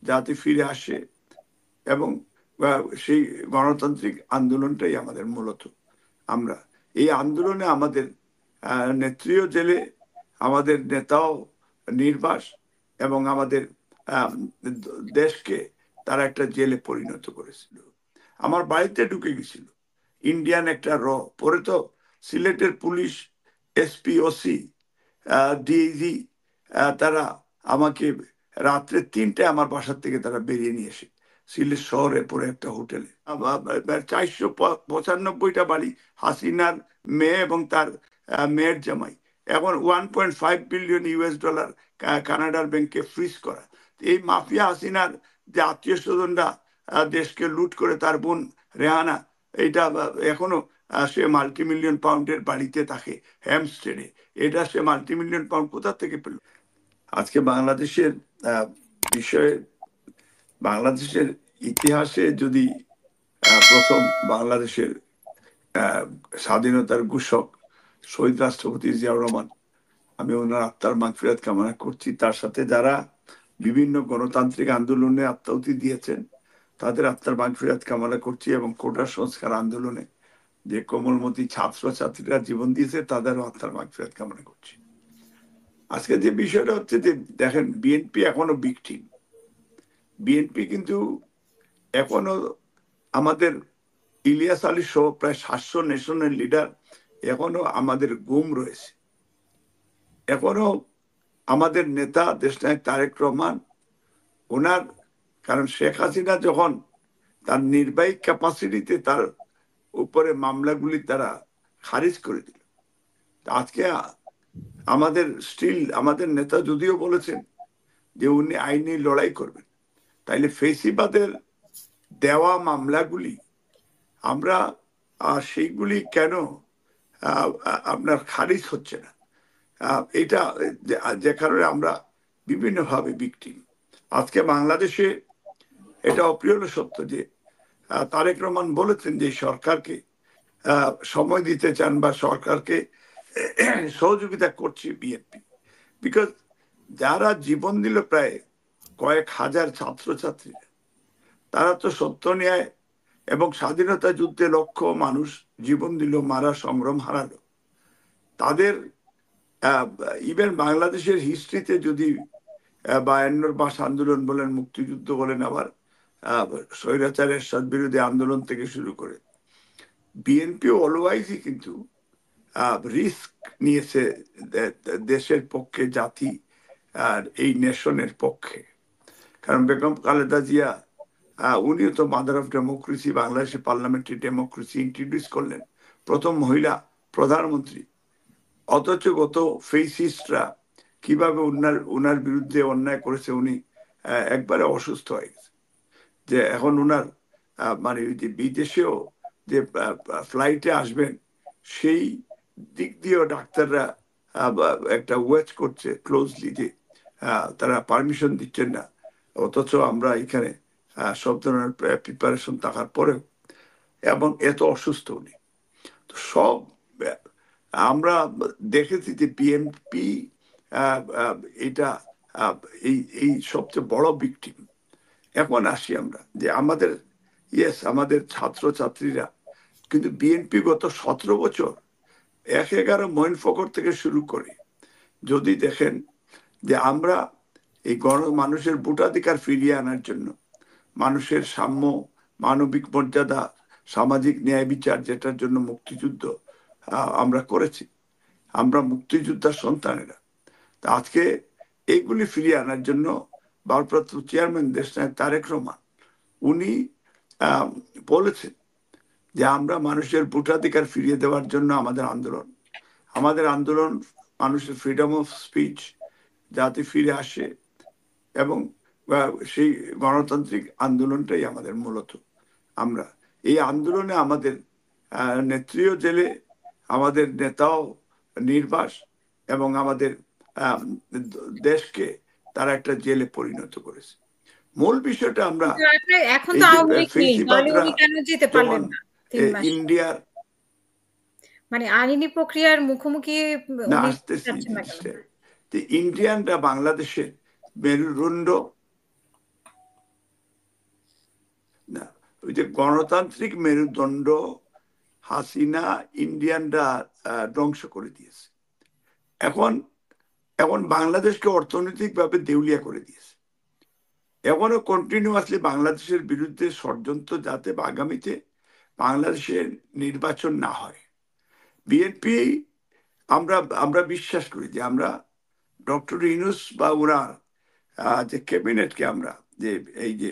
যাতে ফিরে আসে এবং সেই গণতান্ত্রিক আন্দোলনটাই আমাদের মূলত। আমরা এই আন্দোলনে আমাদের নেত্রীও জেলে, আমাদের নেতাও নির্বাস, এবং আমাদের আহ, দেশকে তারা একটা জেলে পরিণত করেছিল। আমার বাড়িতে ঢুকে গেছিল ইন্ডিয়ান একটা পরে তো সিলেটের পুলিশ, এসপি, ওসি, ডিআইজি, তারা আমাকে রাত্রে 3টায় আমার বাসার থেকে তারা বেরিয়ে নিয়ে এসে সিলেট শহরে পরে একটা হোটেলে 495টা বাড়ি, হাসিনার মেয়ে এবং তার মেয়ের জামাই, এখন $1.5 বিলিয়ন কানাডার ব্যাংকে ফ্রিজ করা। এই মাফিয়া হাসিনার যে আত্মীয় স্বজনরা দেশকে লুট করে, তার বোন রেহানা, এটা এখনো সে মাল্টিমিলিয়ন পাউন্ডের বাড়িতে থাকে হ্যামস্টেডে। এটা সে মাল্টিমিলিয়ন পাউন্ড কোথা থেকে পেল? আজকে বাংলাদেশের বিষয়ে, বাংলাদেশের ইতিহাসে যদি প্রথম বাংলাদেশের স্বাধীনতার ঘোষক শহীদ রাষ্ট্রপতি জিয়াউর রহমান, আমি ওনার আত্মার মাগফিরাত কামনা করছি। তার সাথে যারা বিভিন্ন গণতান্ত্রিক আন্দোলনে আত্মাহুতি দিয়েছেন তাদের আত্মার মাগফিরাত কামনা করছি, এবং কোটা সংস্কার আন্দোলনে যে কোমলমতি ছাত্র ছাত্রীরা জীবন দিয়েছে তাদেরও আত্মার মাগফিরাত কামনা করছি। আজকে যে বিষয়টা হচ্ছে যে দেখেন, বিএনপি এখনো ভিকটিম। বিএনপি কিন্তু এখনো আমাদের ইলিয়াস আলী সহ প্রায় 700 ন্যাশনাল লিডার এখনো আমাদের গুম রয়েছে। এখনো আমাদের নেতা দেশনায়ক তারেক রহমান, ওনার, কারণ শেখ হাসিনা যখন তার নির্বাহী ক্যাপাসিটিতে তার উপরে মামলাগুলি তারা খারিজ করে দিল, আজকে আমাদের স্টিল আমাদের নেতা যদিও বলেছেন যে উনি আইনি লড়াই করবেন, তাইলে ফেসিবাদের দেওয়া মামলাগুলি আমরা সেইগুলি কেন আপনার খারিজ হচ্ছে না? এটা যে কারণে আমরা বিভিন্নভাবে ভিকটিম। আজকে বাংলাদেশে এটা অপ্রিয় সত্য যে তারেক রহমান বলেছেন যে সরকারকে সময় দিতে চান বা সরকারকে সহযোগিতা করছে বিএনপি। বিকজ যারা জীবন দিল প্রায় কয়েক হাজার ছাত্রছাত্রীরা, তারা তো সত্য ন্যায় এবং স্বাধীনতা যুদ্ধে লক্ষ মানুষ জীবন দিল, মারা সংগ্রাম হারালো। তাদের ইভেন বাংলাদেশের হিস্ট্রিতে যদি 52 ভাষা আন্দোলন বলেন, মুক্তিযুদ্ধ বলেন, আবার স্বৈরাচারের এরশাদ বিরোধী আন্দোলন থেকে শুরু করে বিএনপি অলওয়াইজই কিন্তু রিস্ক নিয়েছে দেশের পক্ষে, জাতি আর এই নেশনের পক্ষে। কারণ বেগম খালেদা জিয়া উনিও তো মাদার অফ ডেমোক্রেসি, বাংলাদেশে পার্লামেন্টারি ডেমোক্রেসি ইন্ট্রোডিউস করলেন, প্রথম মহিলা প্রধানমন্ত্রী। অথচ গত ফেসিস্টরা কিভাবে উনার বিরুদ্ধে অন্যায় করেছে, উনি একবারে অসুস্থ হয়ে গেছে। যে এখন উনার মানে যে বিদেশেও যে ফ্লাইটে আসবেন, সেই দিক দিয়েও ডাক্তাররা একটা ওয়েট করছে ক্লোজলি, যে তারা পারমিশন দিচ্ছেন না। অথচ আমরা এখানে সব ধরনের প্রিপারেশন থাকার পরেও, এবং এত অসুস্থ উনি। তো সব আমরা দেখেছি যে বিএনপি এটা এই এই সবচেয়ে বড় ভিকটিম। এখন আসি আমরা যে আমাদের, ইয়েস, আমাদের ছাত্র ছাত্রীরা কিন্তু বিএনপি গত 17 বছর 1-11 মঈন ফখর থেকে শুরু করে যদি দেখেন যে আমরা এই মানুষের ভোটাধিকার ফিরিয়ে আনার জন্য, মানুষের সাম্য, মানবিক মর্যাদা, সামাজিক ন্যায় বিচার, যেটার জন্য মুক্তিযুদ্ধ আমরা করেছি, আমরা মুক্তিযোদ্ধার সন্তানেরা। তা আজকে এইগুলি ফিরিয়ে আনার জন্য ভারপ্রাপ্ত চেয়ারম্যান দেশনায়ক তারেক রহমান উনি বলেছেন যে আমরা মানুষের ভোটাধিকার ফিরিয়ে দেওয়ার জন্য আমাদের আন্দোলন মানুষের ফ্রিডম অফ স্পিচ যাতে ফিরে আসে, এবং সেই গণতান্ত্রিক আন্দোলনটাই আমাদের মূলত। আমরা এই আন্দোলনে আমাদের নেত্রীও জেলে, আমাদের নেতাও নির্বাস, এবং আমাদের দেশকে তারা একটা জেলে পরিণত করেছে। মূল বিষয়টা আমরা এখন তো এই যে আওয়ামী লীগ নেই, তাহলে ফেসিবাদরা উনি কেন যেতে যখন পারলেন না 3 মাস? ইন্ডিয়ার মানে আইনি প্রক্রিয়ার মুখোমুখি না উনি আসতেছি যাচ্ছেন না কেন? ইন্ডিয়ানরা বাংলাদেশের মেরুদণ্ড, ওই যে গণতান্ত্রিক মেরুদণ্ড হাসিনা ইন্ডিয়ানরা ধ্বংস করে দিয়েছে। এখন এখন বাংলাদেশকে অর্থনৈতিকভাবে দেউলিয়া করে দিয়েছে। এখনো কন্টিনিউয়াসলি বাংলাদেশের বিরুদ্ধে ষড়যন্ত্র, যাতে আগামীতে বাংলাদেশের নির্বাচন না হয়। বিএনপি আমরা আমরা বিশ্বাস করি যে আমরা ডক্টর ইউনূস বা ওনার যে ক্যাবিনেটকে আমরা যে এই যে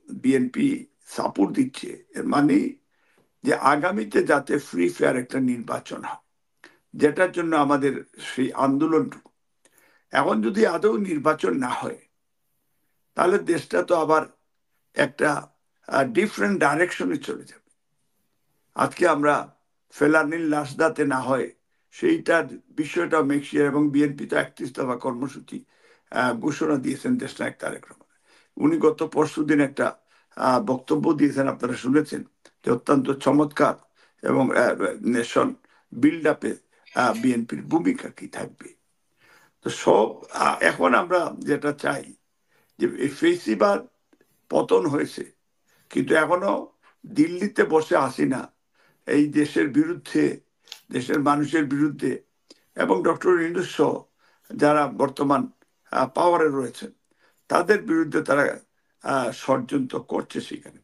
বিএনপি সাপোর্ট দিচ্ছে, এর মানে যে আগামীতে যাতে ফ্রি ফেয়ার একটা নির্বাচন হয়, যেটার জন্য আমাদের সেই আন্দোলনটুকু। এখন যদি আদৌ নির্বাচন না হয়, তাহলে দেশটা তো আবার একটা ডিফারেন্ট ডাইরেকশনে চলে যাবে। আজকে আমরা ফেলানির লাশ যাতে না হয় সেইটার বিষয়টা মেক্সিয়ার, এবং বিএনপি তো 31 দফা কর্মসূচি ঘোষণা দিয়েছেন দেশনায়ক তারেক রহমান। উনি গত পরশুদিন একটা বক্তব্য দিয়েছেন, আপনারা শুনেছেন, যে অত্যন্ত চমৎকার, এবং নেশন বিল্ড আপে বিএনপির ভূমিকা কি থাকবে। তো সব এখন আমরা যেটা চাই যে এই ফেসিবাদ পতন হয়েছে, কিন্তু এখনো দিল্লিতে বসে আসি না এই দেশের বিরুদ্ধে, দেশের মানুষের বিরুদ্ধে, এবং ডক্টর ইউনূস যারা বর্তমান পাওয়ারে রয়েছেন তাদের বিরুদ্ধে তারা ষড়যন্ত্র করছে। সেখানে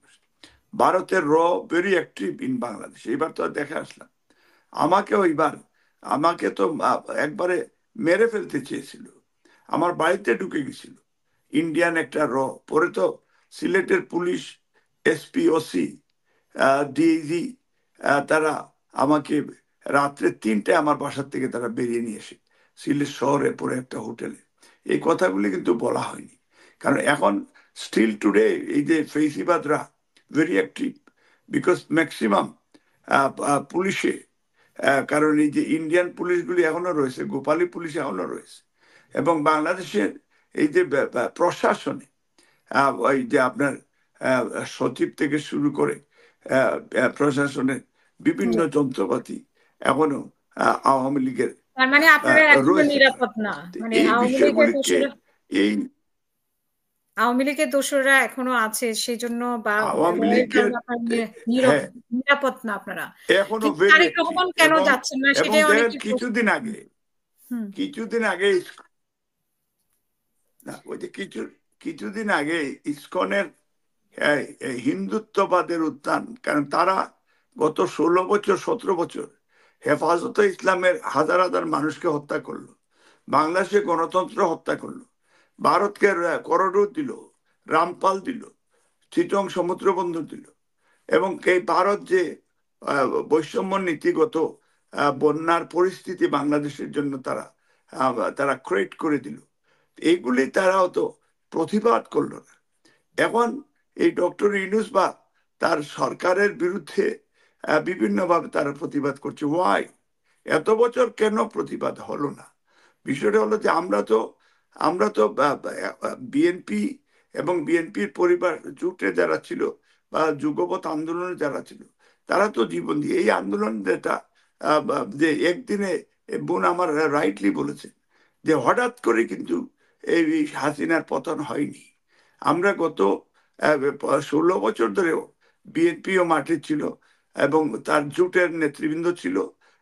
ভারতের ভেরি অ্যাক্টিভ ইন বাংলাদেশ। এবার তো দেখে আসলাম, আমাকে তো একবারে মেরে ফেলতে চেয়েছিল, আমার বাড়িতে ঢুকে গেছিল ইন্ডিয়ান একটা পরে তো সিলেটের পুলিশ, এসপি, ওসি, ডিআইজি, তারা আমাকে রাত্রে 3টায় আমার বাসার থেকে তারা বেরিয়ে নিয়ে এসে সিলেট শহরে পরে একটা হোটেলে। এই কথাগুলি কিন্তু বলা হয়নি, কারণ এখন স্টিল টুডে এই যে ফেসিবাদরা ভেরি অ্যাক্টিভ, বিকজ ম্যাক্সিমাম পুলিশে, কারণ এই যে ইন্ডিয়ান পুলিশগুলি এখনো রয়েছে, গোপালী পুলিশ এখনো রয়েছে, এবং বাংলাদেশের এই যে প্রশাসনে ওই যে আপনার সচিব থেকে শুরু করে প্রশাসনের বিভিন্ন যন্ত্রপাতি এখনো আওয়ামী লীগের তার মানে আপনারা এখনো রয়েছে। নিরাপদ না, মানে এই বিষয়গুলিকে এই আওয়ামী লীগের দোসররা এখনো আছে সেই জন্য, বা আওয়ামী ভয়ের লীগের, কারণে আপনারা হ্যাঁ, নিরাপদ না আপনারা। এখনো কিন্তু ভেরি তারেক অ্যাক্টিভ। রহমান কেন এবং যাচ্ছেন না এবং সেটাই দেখেন অনেকে প্রশ্ন। কিছুদিন আগে, হুম। কিছুদিন আগে না, ওই যে কিছুদিন আগে ইসকনের হিন্দুত্ববাদের উত্থান, কারণ তারা গত 16 বছর 17 বছর হেফাজতে ইসলামের হাজার হাজার মানুষকে হত্যা করলো, বাংলাদেশে গণতন্ত্র হত্যা করলো, ভারতকে করিডোর দিল, রামপাল দিল, চিটং সমুদ্র বন্দর দিল, এবং এই ভারত যে বৈষম্য নীতিগত বন্যার পরিস্থিতি বাংলাদেশের জন্য তারা তারা ক্রিয়েট করে দিল, এইগুলি তারাও তো প্রতিবাদ করলো না। এখন এই ডক্টর ইউনূস বা তার সরকারের বিরুদ্ধে বিভিন্নভাবে তারা প্রতিবাদ করছে। ওয়াই? এত বছর কেন প্রতিবাদ হলো না? বিষয়টা হলো যে আমরা তো বিএনপি এবং বিএনপির পরিবার জোটে যারা ছিল, বা যুগপৎ আন্দোলনে যারা ছিল, তারা তো জীবন দিয়ে এই আন্দোলন যেটা যে একদিনে, বোন আমার রাইটলি বলেছে যে হঠাৎ করে কিন্তু এই হাসিনার পতন হয়নি। আমরা গত 16 বছর ধরেও বিএনপিও মাঠে ছিল, এবং তার জোটের নেতৃবৃন্দ ছিল,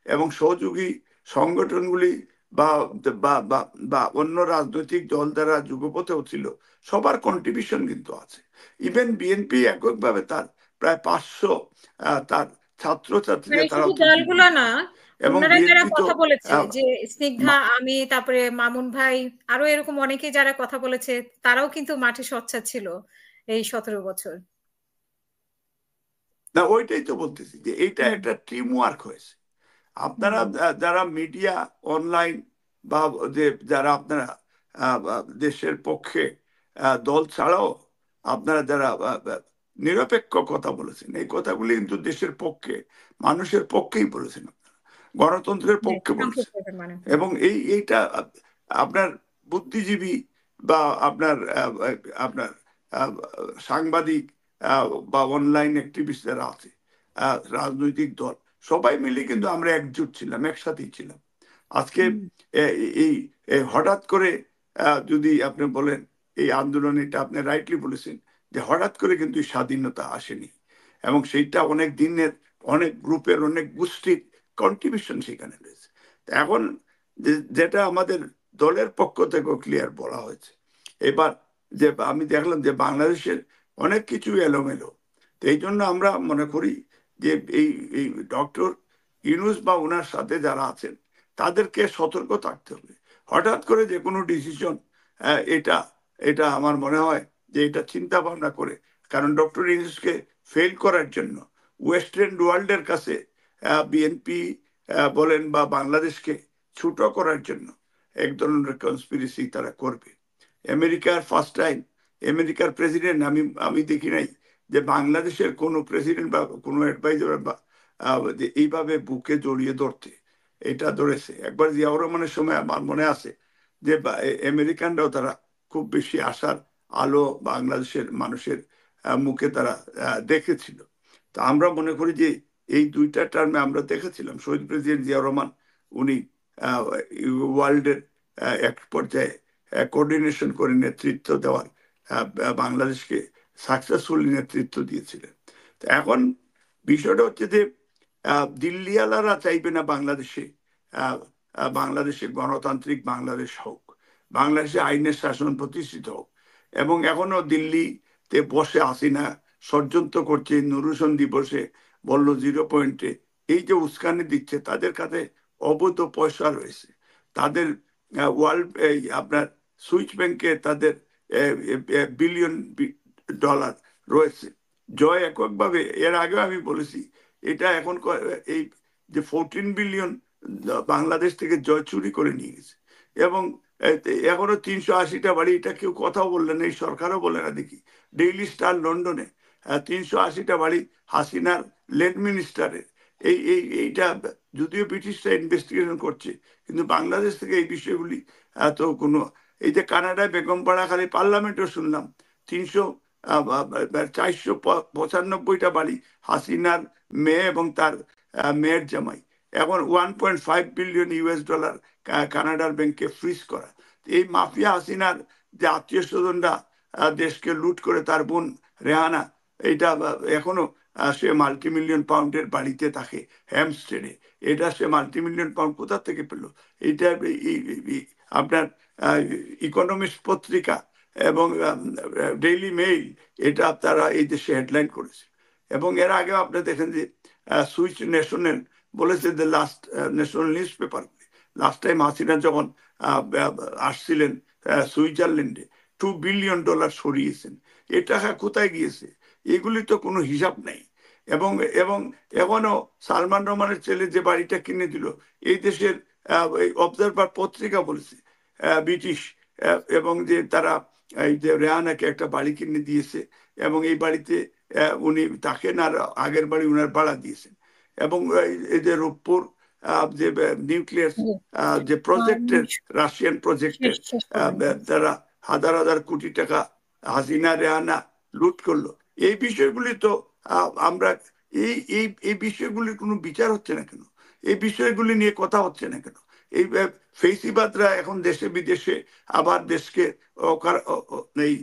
এবং সহযোগী সংগঠনগুলি বা বা বা বা অন্য রাজনৈতিক দল যারা যুগপথেও ছিল, সবার কন্ট্রিবিউশন কিন্তু আছে। ইভেন বিএনপি এককভাবে তার প্রায় 500 তার মানে ছাত্রছাত্রীরা শুধু তারাও তো জীবন দলগুলো না, দিয়েছে। এবং অন্যরা যারা বিএনপি তো কথা বলেছে, আহ, যে স্নিগ্ধা, আমি, তারপরে মামুন ভাই, আরো এরকম অনেকে যারা কথা বলেছে, তারাও কিন্তু মাঠে সোচ্চার ছিল এই 17 বছর। না, ওইটাই তো বলতেছি যে এইটা হুম। একটা টিম ওয়ার্ক হয়েছে। আপনারা হুম। যারা মিডিয়া, অনলাইন, বা যে যারা আপনারা দেশের পক্ষে দল ছাড়াও আপনারা যারা নিরপেক্ষ কথা বলেছেন, এই কথাগুলি কিন্তু দেশের পক্ষে, মানুষের পক্ষেই বলেছেন, আপনারা গণতন্ত্রের হ্যাঁ, পক্ষে বলেছেন। সংক্ষেপে মানে। এবং এইটা আপনার বুদ্ধিজীবী বা আপনার আপনার আহ, সাংবাদিক, বা অনলাইন অ্যাক্টিভিস্ট যারা আছে, রাজনৈতিক দল, সবাই মিলে কিন্তু আমরা একজোট ছিলাম, একসাথেই ছিলাম। আজকে হুম। এই হঠাৎ করে যদি আপনি বলেন এই আন্দোলন, এটা আপনি রাইটলি বলেছেন যে হঠাৎ করে কিন্তু এই স্বাধীনতা আসেনি, এবং সেইটা অনেক দিনের, অনেক গ্রুপের, অনেক গোষ্ঠীর কন্ট্রিবিউশন সেখানে রয়েছে। এখন যেটা আমাদের দলের পক্ষ থেকেও ক্লিয়ার বলা হয়েছে, এবার যে আমি দেখলাম যে বাংলাদেশের অনেক কিছু এলোমেলো। তো এই জন্য আমরা মনে করি যে এই এই ডক্টর ইউনূস বা ওনার সাথে যারা আছেন তাদেরকে সতর্ক থাকতে হবে। হঠাৎ করে যে কোনো ডিসিশন, এটা এটা আমার মনে হয় যে এটা চিন্তা ভাবনা করে, কারণ ডক্টর ইউনূসকে ফেল করার জন্য ওয়েস্টার্ন ওয়ার্ল্ডের কাছে বিএনপি বলেন বা বাংলাদেশকে ছোট করার জন্য এক ধরনের কনস্পিরেসি তারা করবে। আমেরিকার ফার্স্ট টাইম আমেরিকার প্রেসিডেন্ট, আমি আমি দেখি নাই যে বাংলাদেশের কোনো প্রেসিডেন্ট বা কোনো অ্যাডভাইজার বা যে এইভাবে বুকে জড়িয়ে ধরতে, এটা ধরেছে। একবার জিয়াউর রহমানের সময় আমার মনে আছে যে আমেরিকানরাও তারা খুব বেশি আশার আলো বাংলাদেশের মানুষের মুখে তারা দেখেছিল। তো আমরা মনে করি যে এই দুইটা টার্মে আমরা দেখেছিলাম শহীদ প্রেসিডেন্ট জিয়াউর রহমান, উনি ওয়ার্ল্ডের এক পর্যায়ে কোঅর্ডিনেশন করে নেতৃত্ব দেওয়ার, বাংলাদেশকে সাকসেসফুলি নেতৃত্ব দিয়েছিলেন। তো এখন বিষয়টা হচ্ছে যে দিল্লিওয়ালারা চাইবে না বাংলাদেশে বাংলাদেশে গণতান্ত্রিক বাংলাদেশ হোক, বাংলাদেশে আইনের শাসন প্রতিষ্ঠিত হোক। এবং এখনো দিল্লিতে বসে হাসিনা ষড়যন্ত্র করছে, নুরুসন দিবসে বলল 0 পয়েন্টে, এই যে উস্কানি দিচ্ছে, তাদের কাছে অবৈধ পয়সা রয়েছে, তাদের ওয়ার্ল্ড আপনার সুইচ ব্যাংকে তাদের বিলিয়ন ডলার রয়েছে। জয় এককভাবে, এর আগেও আমি বলেছি, এটা এখন এই যে 14 বিলিয়ন বাংলাদেশ থেকে জয় চুরি করে নিয়ে গেছে, এবং এখনো 380টা বাড়ি, এটা কেউ কথাও বললেন, এই সরকারও বলে না দেখি। ডেইলি স্টার লন্ডনে 380টা বাড়ি হাসিনার ল্যান্ড মিনিস্টারের। এইটা যদিও ব্রিটিশরা ইনভেস্টিগেশন করছে, কিন্তু বাংলাদেশ থেকে এই বিষয়গুলি তো কোনো, এই যে কানাডায় বেগমপাড়া খালি পার্লামেন্টও শুনলাম 495টা বাড়ি হাসিনার মেয়ে এবং তার মেয়ের জামাই, এখন 1.5 বিলিয়ন US ডলার কানাডার ব্যাংকে ফ্রিজ করা। এই মাফিয়া হাসিনার যে আত্মীয় স্বজনরা দেশকে লুট করে, তার বোন রেহানা, এইটা এখনো সে মাল্টিমিলিয়ন পাউন্ডের বাড়িতে থাকে হ্যামস্টেডে। এটা সে মাল্টিমিলিয়ন পাউন্ড কোথা থেকে পেল? এটা আপনার ইকোনমিস্ট পত্রিকা এবং ডেইলি মেইল, এটা তারা এই দেশে হেডলাইন করেছে। এবং এর আগে আপনি দেখেন যে সুইচ ন্যাশনাল বলেছে, যে last national news paper, last time Hasina যখন আসছিলেন সুইজারল্যান্ডে, $2 বিলিয়ন সরিয়েছেন। এ টাকা কোথায় গিয়েছে? এগুলি তো কোনো হিসাব নাই। এবং এবং এখনো সালমান রহমানের ছেলে যে বাড়িটা কিনে দিল, এই দেশের অবজারভার পত্রিকা বলেছে ব্রিটিশ, এবং যে তারা এই যে রেহানাকে একটা বাড়ি কিনে দিয়েছে, এবং এই বাড়িতে উনি থাকেন, আর আগের বাড়ি উনার ভাড়া দিয়েছেন। এবং এই যে রূপপুর যে নিউক্লিয়ার জি। যে প্রজেক্টের, শেষ রাশিয়ান প্রজেক্টের, শেষ করবেন। তারা হাজার হাজার কোটি টাকা হাসিনা রেহানা লুট করলো। এই বিষয়গুলি তো আমরা, এই বিষয়গুলির কোনো বিচার হচ্ছে না কেন? এই বিষয়গুলি নিয়ে কথা হচ্ছে না কেন? এই ফেসিবাদরা এখন দেশে বিদেশে আবার দেশকে এই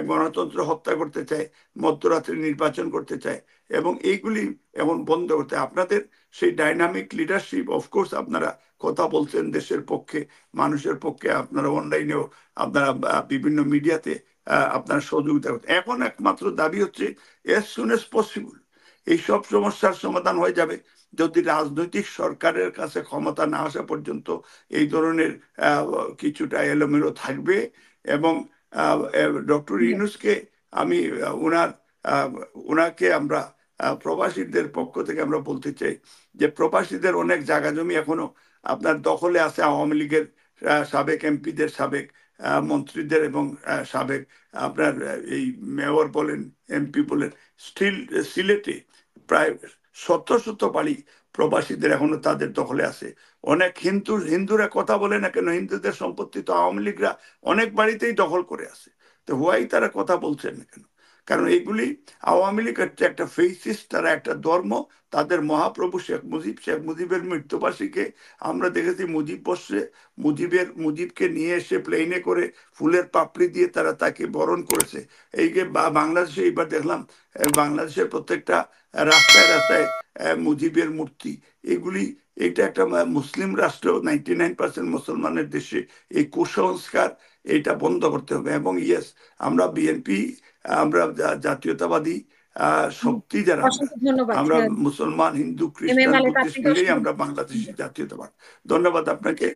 গণতন্ত্র হত্যা করতে চায়, মধ্যরাত্রে নির্বাচন করতে চায়, এবং এইগুলি এখন বন্ধ করতে, আপনাদের সেই ডাইনামিক লিডারশিপ, অফকোর্স আপনারা কথা বলছেন দেশের পক্ষে, মানুষের পক্ষে, আপনারা অনলাইনেও, আপনারা বিভিন্ন মিডিয়াতে আপনারা সহযোগিতা করছেন। এখন একমাত্র দাবি হচ্ছে এজ সুন এজ পসিবল এই সব সমস্যার সমাধান হয়ে যাবে যদি রাজনৈতিক সরকারের কাছে ক্ষমতা না আসা পর্যন্ত এই ধরনের কিছুটা এলোমেলো থাকবে। এবং ডক্টর জি। ইউনূসকে আমি ওনার ওনাকে আমরা প্রবাসীদের পক্ষ থেকে আমরা বলতে চাই যে প্রবাসীদের অনেক জায়গা জমি এখনো আপনার দখলে আছে আওয়ামী লীগের সাবেক এমপিদের, সাবেক মন্ত্রীদের, এবং সাবেক আপনার এই মেয়র বলেন, এমপি বলেন। স্টিল সিলেটে প্রায় শত শত বাড়ি প্রবাসীদের এখনো তাদের দখলে আছে। অনেক হিন্দুরা কথা বলে না কেন, হিন্দুদের সম্পত্তি তো আওয়ামী লীগরা অনেক বাড়িতেই দখল করে আছে। তো হোয়াই তারা কথা বলছেন না কেন? কারণ এগুলি আওয়ামী লীগ হচ্ছে একটা ফেসিস্ট, তারা একটা ধর্ম। তাদের মহাপ্রভু শেখ মুজিবের মৃত্যুবার্ষিকীকে আমরা দেখেছি মুজিব বর্ষে মুজিবকে নিয়ে এসে প্লেনে করে ফুলের পাপড়ি দিয়ে তারা তাকে বরণ করেছে। এই যে বাংলাদেশে এইবার দেখলাম বাংলাদেশের প্রত্যেকটা রাস্তায় রাস্তায় মুজিবের মূর্তি। এগুলি, এটা একটা মুসলিম রাষ্ট্র, 99% মুসলমানের দেশে এই কুসংস্কার এটা বন্ধ করতে হবে। এবং ইয়েস, আমরা বিএনপি, আমরা জাতীয়তাবাদী শক্তি যারা, অসংখ্য ধন্যবাদ। আমরা মুসলমান, হিন্দু, এম এ খ্রিস্টান, মালেক, বুদ্ধিস্ট আপনাকে মিলেই অসংখ্য আমরা বাংলাদেশি জাতীয়তাবাদ। ধন্যবাদ আপনাকে।